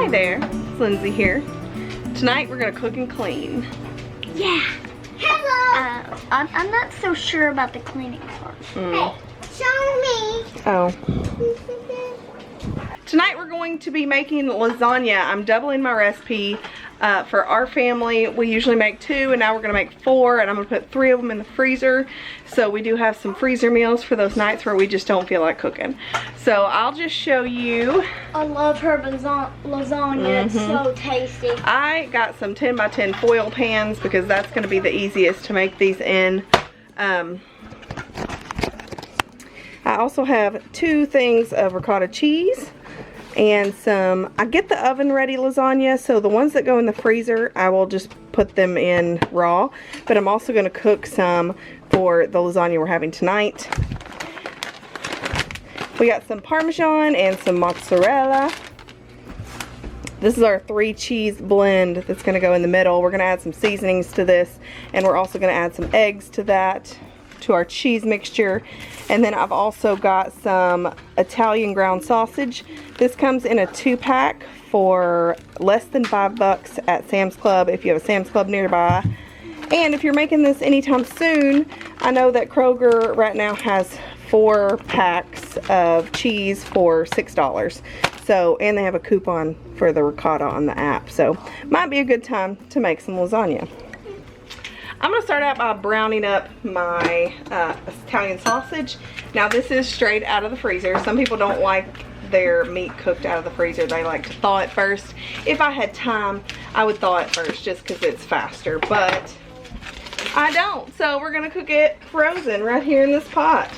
Hi there, it's Lindsay here. Tonight we're gonna cook and clean. Yeah. Hello. I'm not so sure about the cleaning part. Hey, show me. Oh. Tonight we're going to be making lasagna. I'm doubling my recipe for our family. We usually make 2 and now we're gonna make 4, and I'm gonna put 3 of them in the freezer. So we do have some freezer meals for those nights where we just don't feel like cooking. So I'll just show you. I love her lasagna. It's so tasty. I got some 10 by 10 foil pans because that's gonna be the easiest to make these in. I also have 2 things of ricotta cheese and some, I get the oven ready lasagna, so the ones that go in the freezer, I will just put them in raw, but I'm also going to cook some for the lasagna we're having tonight. We got some Parmesan and some mozzarella. This is our 3 cheese blend that's going to go in the middle. We're going to add some seasonings to this, and we're also going to add some eggs to that, to our cheese mixture. And then I've also got some Italian ground sausage. This comes in a 2-pack for less than $5 at Sam's Club if you have a Sam's Club nearby. And if you're making this anytime soon, I know that Kroger right now has 4 packs of cheese for $6. So, and they have a coupon for the ricotta on the app. So, might be a good time to make some lasagna. I'm going to start out by browning up my Italian sausage. Now this is straight out of the freezer. Some people don't like their meat cooked out of the freezer. They like to thaw it first. If I had time, I would thaw it first just because it's faster. But I don't. So we're going to cook it frozen right here in this pot.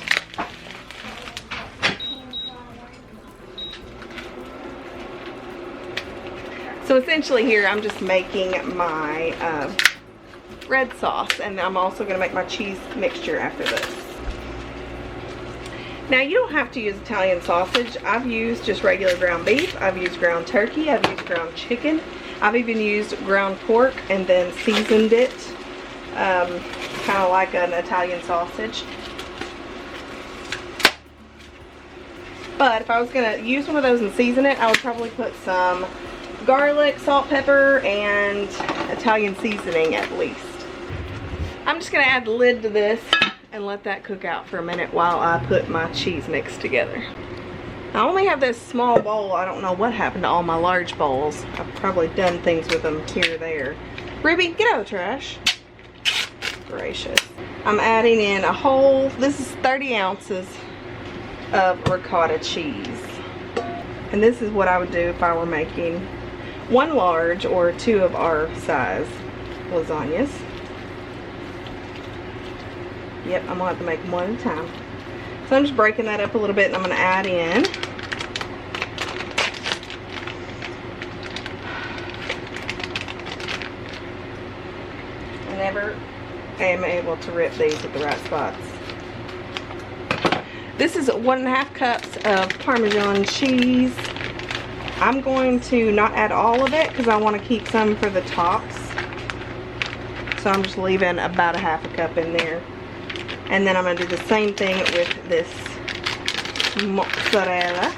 So essentially here I'm just making my red sauce, and I'm also going to make my cheese mixture after this. Now you don't have to use Italian sausage. I've used just regular ground beef, I've used ground turkey, I've used ground chicken, I've even used ground pork and then seasoned it kind of like an Italian sausage. But if I was going to use one of those and season it, I would probably put some garlic, salt, pepper, and Italian seasoning at least. I'm just going to add the lid to this and let that cook out for a minute while I put my cheese mix together. I only have this small bowl. I don't know what happened to all my large bowls. I've probably done things with them here or there. Ruby, get out of the trash. Gracious. I'm adding in a whole, this is 30 ounces of ricotta cheese. And this is what I would do if I were making 1 large or 2 of our size lasagnas. Yep, I'm going to have to make them one at a time. So I'm just breaking that up a little bit, and I'm going to add in I never am able to rip these at the right spots. This is 1.5 cups of Parmesan cheese. I'm going to not add all of it because I want to keep some for the tops. So I'm just leaving about 1/2 cup in there. And then I'm going to do the same thing with this mozzarella.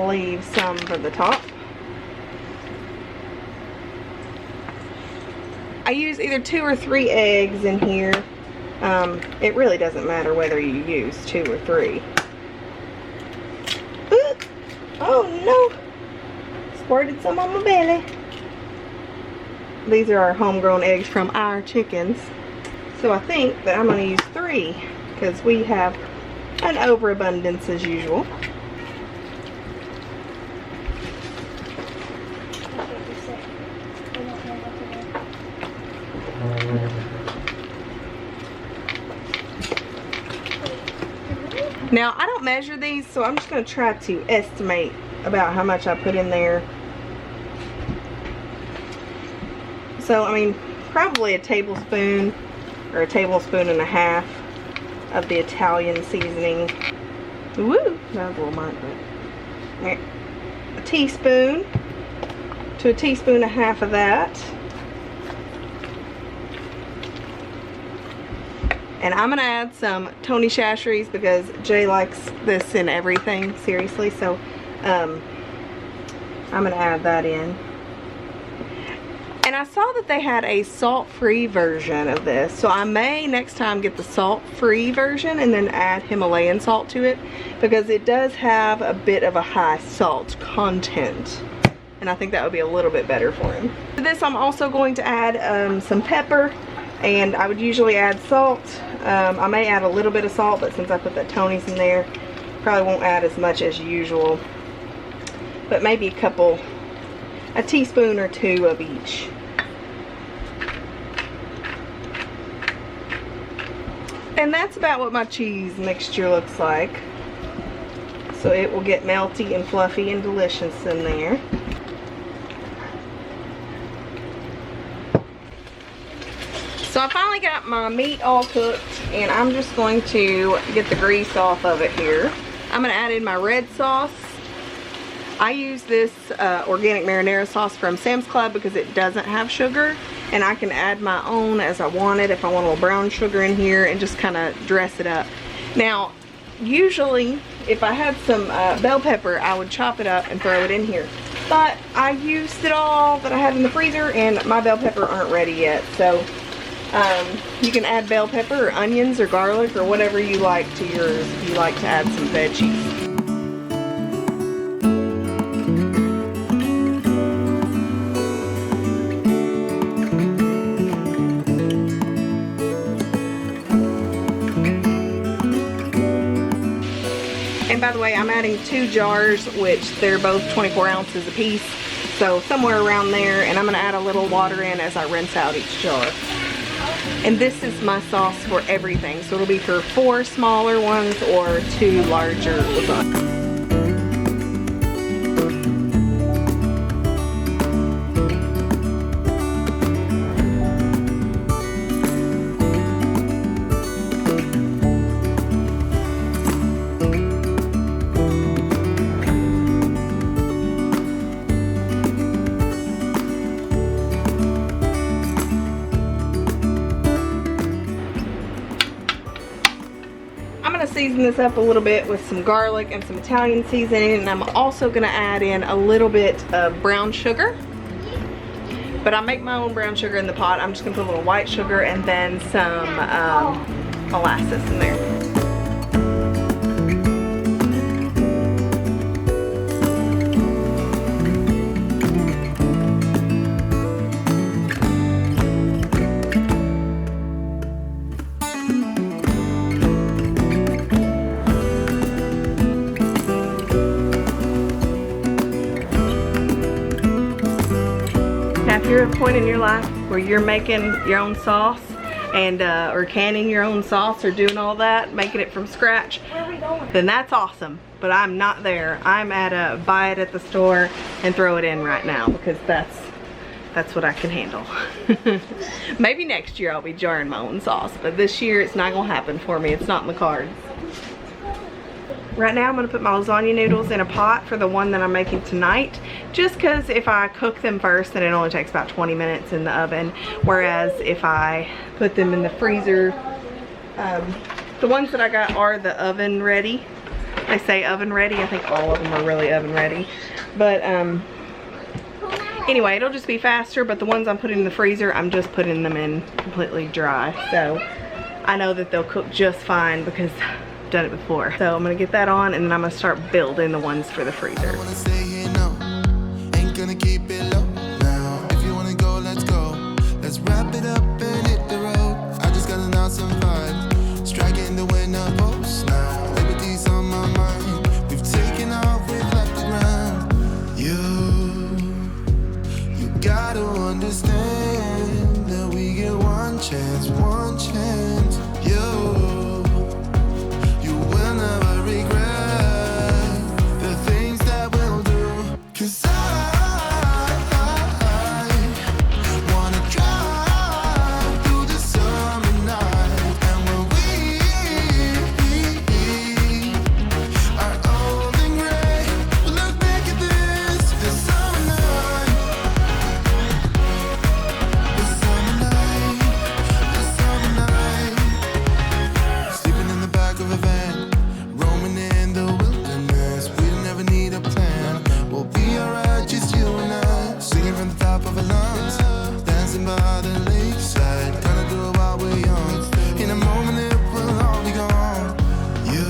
Leave some for the top. I use either 2 or 3 eggs in here. It really doesn't matter whether you use 2 or 3. Ooh. Oh no! Squirted some on my belly. These are our homegrown eggs from our chickens. So I think that I'm going to use 3 because we have an overabundance as usual. Now I don't measure these, so I'm just going to try to estimate about how much I put in there. So, I mean, probably a tablespoon or a tablespoon and a half of the Italian seasoning. Woo! That was a little micro. Right. A teaspoon to a teaspoon and a half of that. And I'm gonna add some Tony Chachere's because Jay likes this in everything, seriously. So I'm gonna add that in. And I saw that they had a salt-free version of this, so I may next time get the salt-free version and then add Himalayan salt to it, because it does have a bit of a high salt content, and I think that would be a little bit better for him. For this, I'm also going to add some pepper, and I would usually add salt. I may add a little bit of salt, but since I put that Tony's in there, probably won't add as much as usual, but maybe a teaspoon or two of each. And that's about what my cheese mixture looks like. So it will get melty and fluffy and delicious in there. So I finally got my meat all cooked, and I'm just going to get the grease off of it here. I'm going to add in my red sauce. I use this organic marinara sauce from Sam's Club because it doesn't have sugar, and I can add my own as I want it if I want a little brown sugar in here and just kind of dress it up. Now, usually if I had some bell pepper, I would chop it up and throw it in here. But I used it all that I had in the freezer, and my bell pepper aren't ready yet. So you can add bell pepper or onions or garlic or whatever you like to yours if you like to add some veggies. And by the way, I'm adding 2 jars, which they're both 24 ounces a piece, so somewhere around there, and I'm going to add a little water in as I rinse out each jar. And this is my sauce for everything, so it'll be for 4 smaller ones or 2 larger lasagna. Season this up a little bit with some garlic and some Italian seasoning, and I'm also going to add in a little bit of brown sugar, but I make my own brown sugar in the pot. I'm just going to put a little white sugar and then some molasses in there. You're at a point in your life where you're making your own sauce and or canning your own sauce or doing all that, making it from scratch, then that's awesome. But I'm not there. I'm at a buy it at the store and throw it in right now, because that's what I can handle. Maybe next year I'll be jarring my own sauce, but this year it's not gonna happen for me. It's not in the cards. Right now I'm going to put my lasagna noodles in a pot for the one that I'm making tonight, just because if I cook them first, then it only takes about 20 minutes in the oven, whereas if I put them in the freezer, the ones that I got are the oven ready. They say oven ready. I think all of them are really oven ready, but anyway, it'll just be faster. But the ones I'm putting in the freezer, I'm just putting them in completely dry, so I know that they'll cook just fine because done it before. So I'm gonna get that on, and then I'm gonna start building the ones for the freezer. One chance, you will never regret the things that we'll do. 'Cause I wanna drive through the summer night, and when we are old and gray, we'll look back at this summer night, the summer night, the summer night. dancing by the lakeside. Gonna do it while we're young. In a moment it will all be gone. You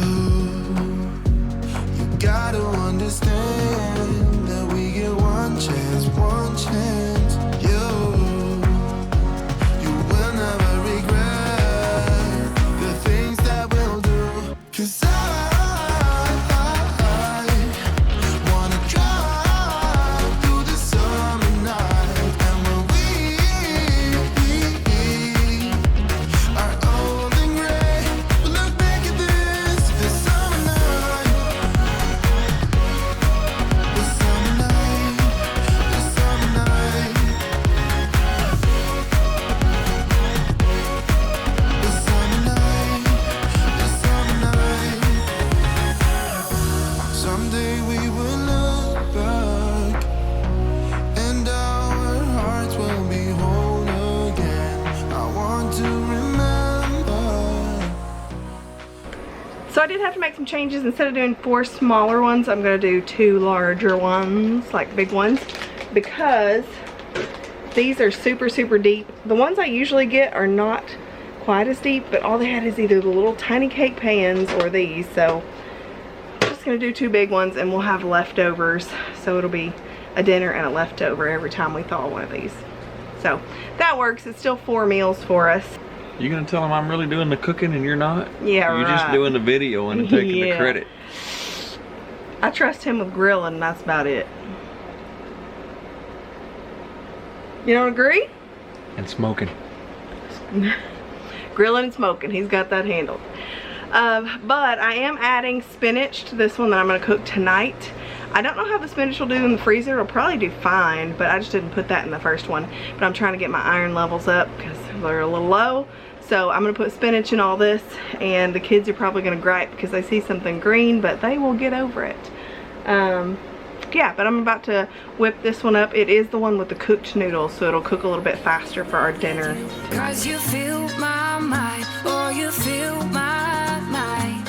gotta understand that we get one chance, one chance. You will never regret the things that we'll do. 'Cause I wanna drive through the summer night. And when we are old and gray, we'll look back at this summer night. This summer night, this summer night. This summer night, this summer night. Someday we will look back, and our hearts will be whole again. I want to remember. So I did have to make some changes. Instead of doing 4 smaller ones, I'm going to do 2 larger ones, like big ones, because these are super, super deep. The ones I usually get are not quite as deep, but all they had is either the little tiny cake pans or these. So I'm just going to do 2 big ones, and we'll have leftovers. So it'll be a dinner and a leftover every time we thaw one of these. So that works. It's still 4 meals for us. You gonna tell them I'm really doing the cooking and you're not? Yeah, You're just right. doing the video and taking the Yeah. credit. I trust him with grilling, and that's about it. You don't agree? And smoking. Grilling and smoking, he's got that handled. But I am adding spinach to this one that I'm going to cook tonight. I don't know how the spinach will do in the freezer. It'll probably do fine, but I just didn't put that in the first one. But I'm trying to get my iron levels up because they're a little low. So I'm going to put spinach in all this, and the kids are probably going to gripe because they see something green, but they will get over it. Yeah, but I'm about to whip this one up. It is the one with the cooked noodles, so it'll cook a little bit faster for our dinner. Cause you fill my mind, or you fill my mind.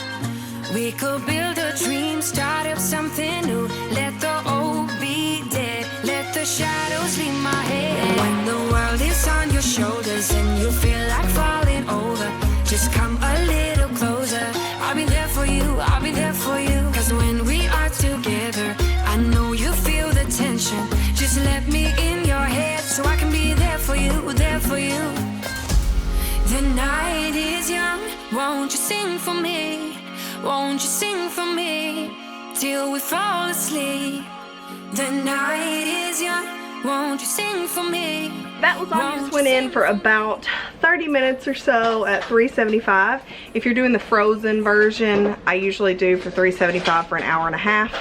We could build a dream, start up something new. Let the old be dead, let the shadows leave my head. When the world is on your shoulders and you feel like falling over, just come a little closer. I'll be there for you, I'll be there for you. Cause when we are together, I know you feel the tension. Just let me in your head so I can be there for you, there for you. The night is young, won't you sing for me? Won't you sing for me till we fall asleep? The night is young, won't you sing for me? That lasagna just went in for about 30 minutes or so at $3.75. If you're doing the frozen version, I usually do for $3.75 for an hour and a half.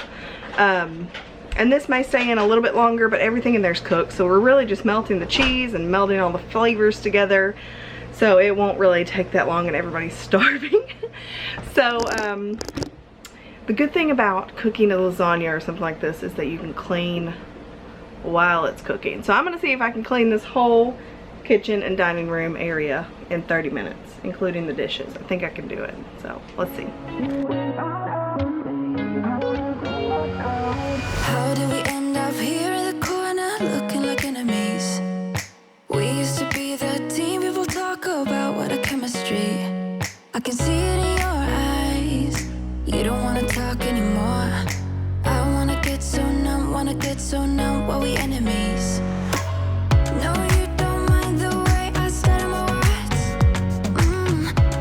And this may stay in a little bit longer, but everything in there's cooked. So we're really just melting the cheese and melting all the flavors together. So it won't really take that long and everybody's starving. So the good thing about cooking a lasagna or something like this is that you can clean while it's cooking. So I'm going to see if I can clean this whole kitchen and dining room area in 30 minutes, including the dishes. I think I can do it. So let's see. How did we end up here in the corner looking like enemies? We used to be the team people talk about, what a chemistry. I can see it in your eyes. You don't wanna talk anymore. I wanna get so numb, while we enemies. No, you don't mind the way I stutter my words.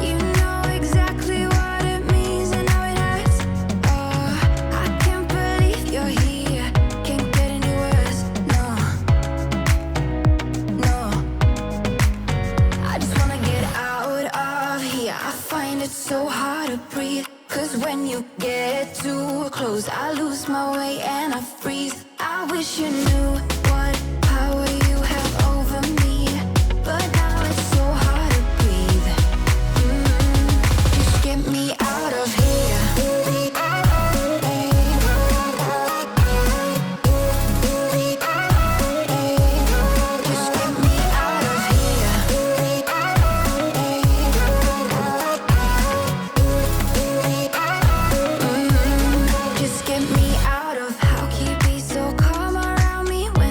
You know exactly what it means and how it hurts. Oh, I can't believe you're here. Can't get any worse. No. I just wanna get out of here. I find it so hard to breathe. Cause when you get too close, I lose my way and I freeze. I wish you knew what power you have over me, but now it's so hard to breathe. Just get me out of here. Just get me out of here. Just get me out of. How can you be so calm around me when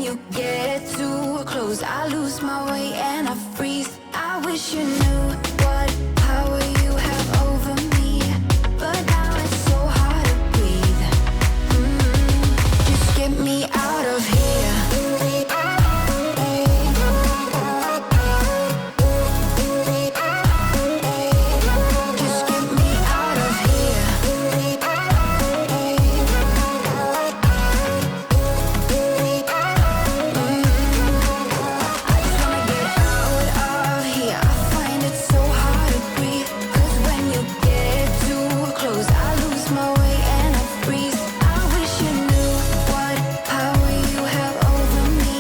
you get too close, I lose my way and I freeze. I wish you knew what power you have over me, but now it's so hard to breathe. Just get me out of here. Just get me out of here. I just wanna get out of here. I find it so hard to breathe, 'cause when you get too close, I lose my way and I freeze. I wish you knew what power you have over me,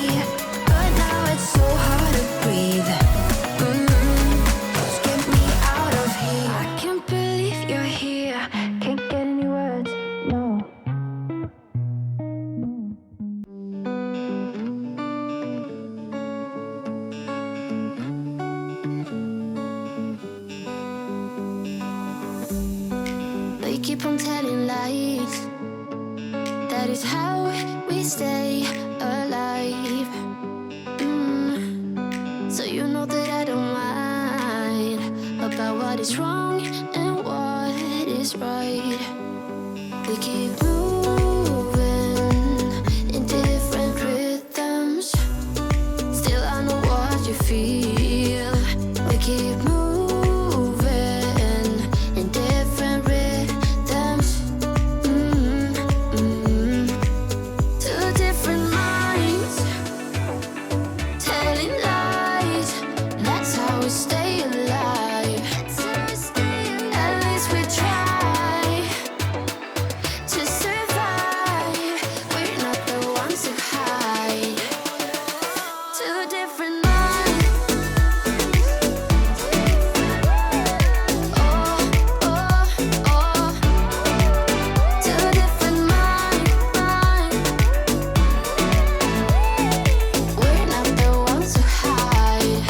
but now it's so hard to breathe. Just get me out of here. I can't believe you're here. Can't get any words, no. They keep on telling lies. That is how we stay alive. So you know that I don't mind about what is wrong and what is right. We keep moving in different rhythms. Still I know what you feel. We keep moving in different rhythms. Two different minds telling lies. That's how we stay alive. At least we try to survive. We're not the ones who hide. Two different minds. Oh, oh, oh. Two different minds. We're not the ones who hide.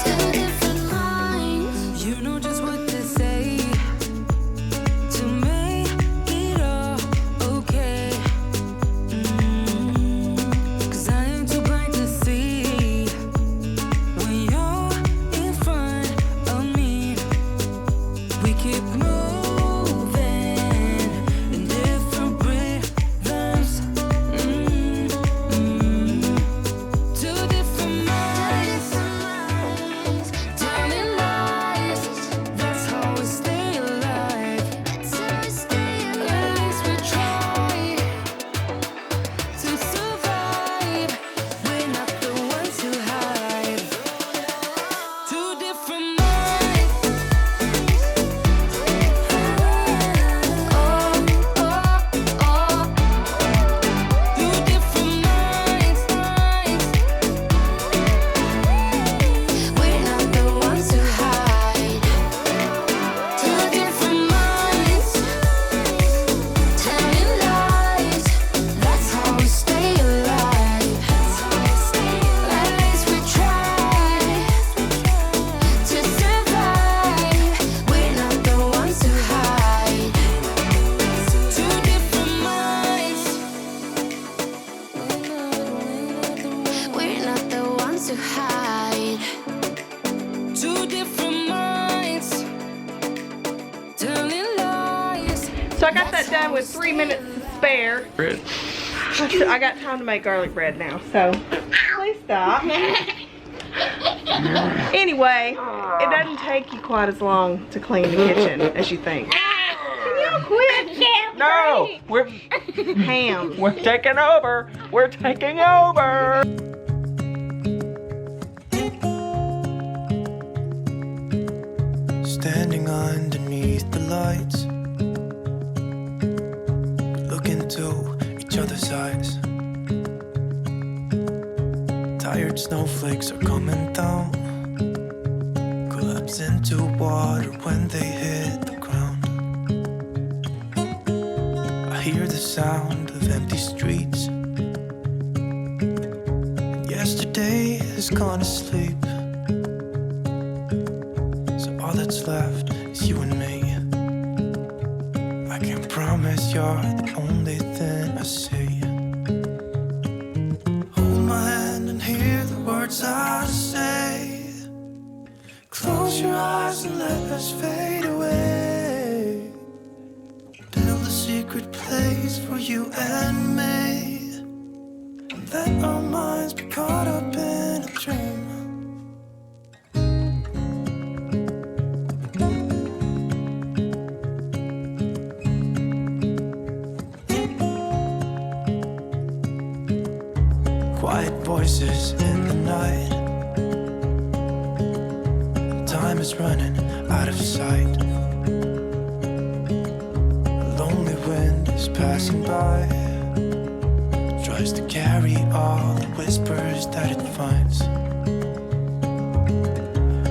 Two different minds. You know just what to say to make it all okay. 'Cause I am too blind to see when you're in front of me. We keep moving in different rhythms. Two different minds telling lies. That's how we stay alive. At least we try to survive. We're not the ones who hide. Two different minds. Oh, oh, oh. Two different minds. We're not the ones who hide. Two different minds telling lies. That's how we stay alive. At least we try to survive. We're not the ones who hide. Two different minds. We're not the ones who hide. Two different minds telling lies. So I got that done with 3 minutes to spare. Bread. I got time to make garlic bread now, so please stop. Anyway, it doesn't take you quite as long to clean the kitchen as you think. No, we're Ham. taking over. We're taking over. Standing underneath the lights, look into each other's eyes. Tired snowflakes are coming down, collapse into water when they hit the ground. I hear the sound of empty streets. Yesterday has gone to sleep, so all that's left is you and me. I can promise you're the only thing I see. past and let us fade away. Build a secret place for you and me. And let our minds be caught up in a dream. Quiet voices in the night. Time is running out of sight. A lonely wind is passing by. Tries to carry all the whispers that it finds.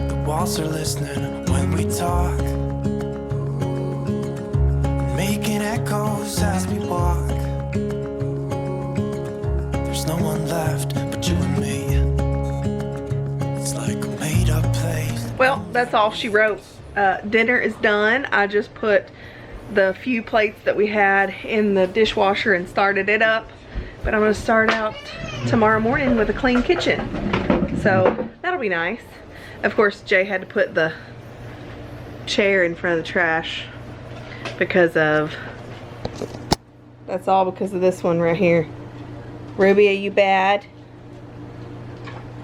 The walls are listening when we talk, making echoes as we walk. There's no one left but you and me. It's like a made up place. Well, that's all she wrote. Dinner is done. I just put the few plates that we had in the dishwasher and started it up. But I'm going to start out tomorrow morning with a clean kitchen. So that'll be nice. Of course, Jay had to put the chair in front of the trash because of, that's all because of this one right here. Ruby, are you bad?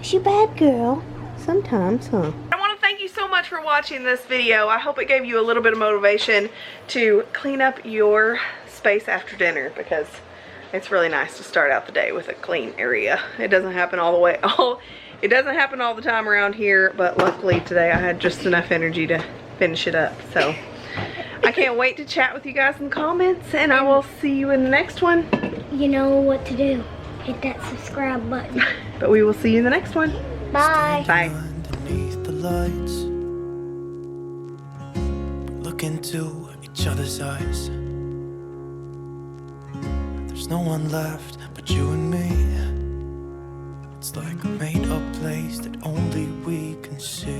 Is you bad, girl? Sometimes, huh? I want to thank you so much for watching this video. I hope it gave you a little bit of motivation to clean up your space after dinner, because it's really nice to start out the day with a clean area. It doesn't happen all the way. It doesn't happen all the time around here, but luckily today I had just enough energy to finish it up. So I can't wait to chat with you guys in the comments, and I will see you in the next one. You know what to do. Hit that subscribe button. But we will see you in the next one. Bye. Bye. Underneath the lights, look into each other's eyes. There's no one left but you and me. It's like a made up place that only we can see.